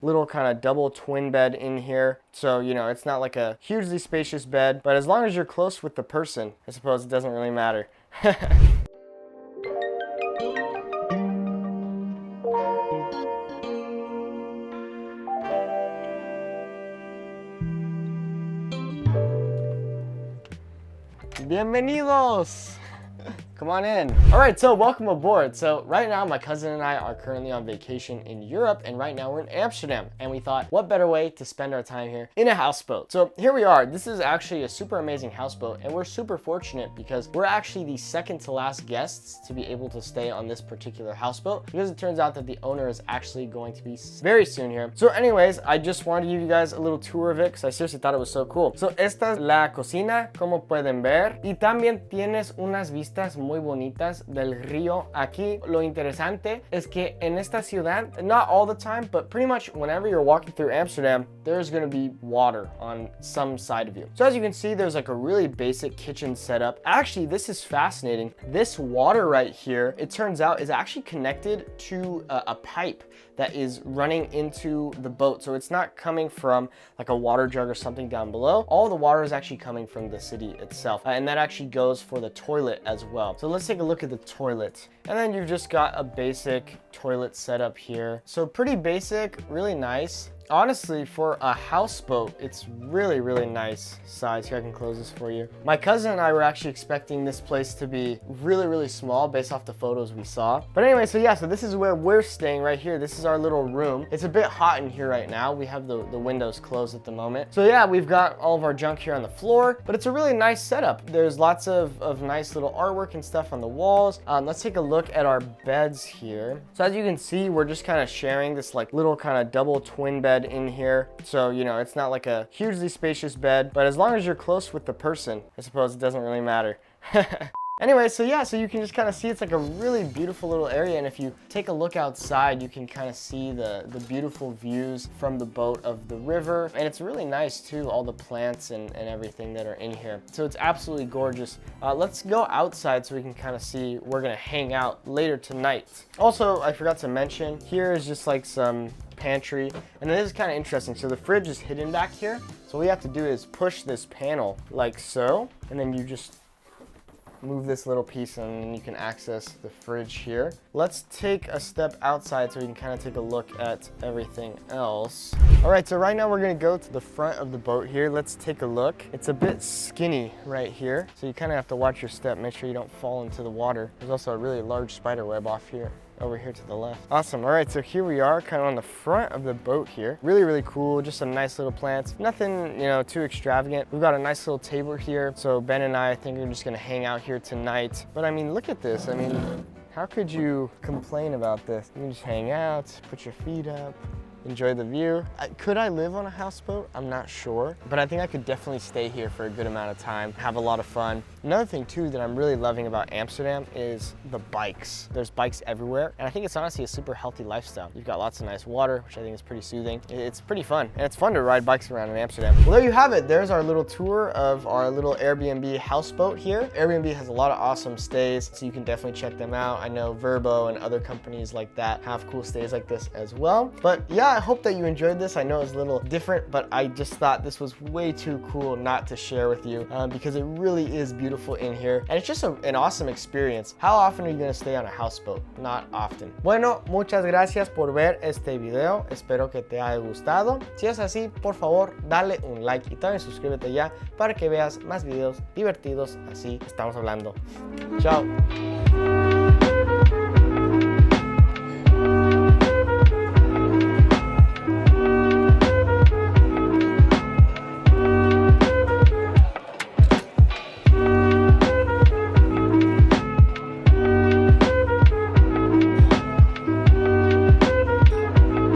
little kind of double twin bed in here. So, you know, it's not like a hugely spacious bed, but as long as you're close with the person, I suppose it doesn't really matter. Bienvenidos! Come on in. All right, so welcome aboard. So right now, my cousin and I are currently on vacation in Europe, and right now we're in Amsterdam. And we thought, what better way to spend our time here in a houseboat? So here we are. This is actually a super amazing houseboat, and we're super fortunate because we're actually the second to last guests to be able to stay on this particular houseboat, because it turns out that the owner is actually going to be very soon here. So anyways, I just wanted to give you guys a little tour of it because I seriously thought it was so cool. So esta es la cocina, como pueden ver, y también tienes unas vistas muy bonitas del río. Aquí lo interesante es que en esta ciudad, not all the time, but pretty much whenever you're walking through Amsterdam, there's going to be water on some side of you. So as you can see, there's like a really basic kitchen setup. Actually, this is fascinating. This water right here, it turns out, is actually connected to a pipe that is running into the boat. So it's not coming from like a water jug or something down below. All the water is actually coming from the city itself. And that actually goes for the toilet as well. So let's take a look at the toilet. And then you've just got a basic toilet setup here. So pretty basic, really nice. Honestly, for a houseboat, it's really, really nice size. Here, I can close this for you. My cousin and I were actually expecting this place to be really, really small based off the photos we saw. But anyway, so yeah, so this is where we're staying right here. This is our little room. It's a bit hot in here right now. We have the windows closed at the moment. So yeah, we've got all of our junk here on the floor, but it's a really nice setup. There's lots of nice little artwork and stuff on the walls. Let's take a look at our beds here. So as you can see, we're just kind of sharing this like little kind of double twin bed in here. So, you know, it's not like a hugely spacious bed, but as long as you're close with the person, I suppose it doesn't really matter. Anyway, so yeah, so you can just kind of see it's like a really beautiful little area, and if you take a look outside, you can kind of see the beautiful views from the boat of the river, and it's really nice too, all the plants and everything that are in here. So it's absolutely gorgeous. Let's go outside so we can kind of see where we're gonna hang out later tonight. Also, I forgot to mention, here is just like some pantry, and this is kind of interesting. So the fridge is hidden back here, so what we have to do is push this panel like so, and then you just move this little piece and you can access the fridge here. Let's take a step outside so we can kind of take a look at everything else. All right, so right now we're gonna go to the front of the boat here. Let's take a look. It's a bit skinny right here, so you kind of have to watch your step, make sure you don't fall into the water. There's also a really large spider web off here. Over here to the left. Awesome. All right, so here we are kind of on the front of the boat here. Really, really cool. Just some nice little plants. Nothing, you know, too extravagant. We've got a nice little table here. So Ben and I think we're just gonna hang out here tonight. But I mean, look at this. I mean, how could you complain about this? You can just hang out, put your feet up, enjoy the view. Could I live on a houseboat? I'm not sure, but I think I could definitely stay here for a good amount of time, have a lot of fun. Another thing too that I'm really loving about Amsterdam is the bikes. There's bikes everywhere, and I think it's honestly a super healthy lifestyle. You've got lots of nice water, which I think is pretty soothing. It's pretty fun, and it's fun to ride bikes around in Amsterdam. Well, there you have it. There's our little tour of our little Airbnb houseboat here. Airbnb has a lot of awesome stays, so you can definitely check them out. I know Verbo and other companies like that have cool stays like this as well. But yeah, I hope that you enjoyed this. I know it's a little different, but I just thought this was way too cool not to share with you because it really is beautiful in here, and it's just an awesome experience. How often are you going to stay on a houseboat? Not often. Bueno, muchas gracias por ver este video. Espero que te haya gustado. Si es así, por favor, dale un like y también suscríbete ya para que veas más videos divertidos así estamos hablando. Chao.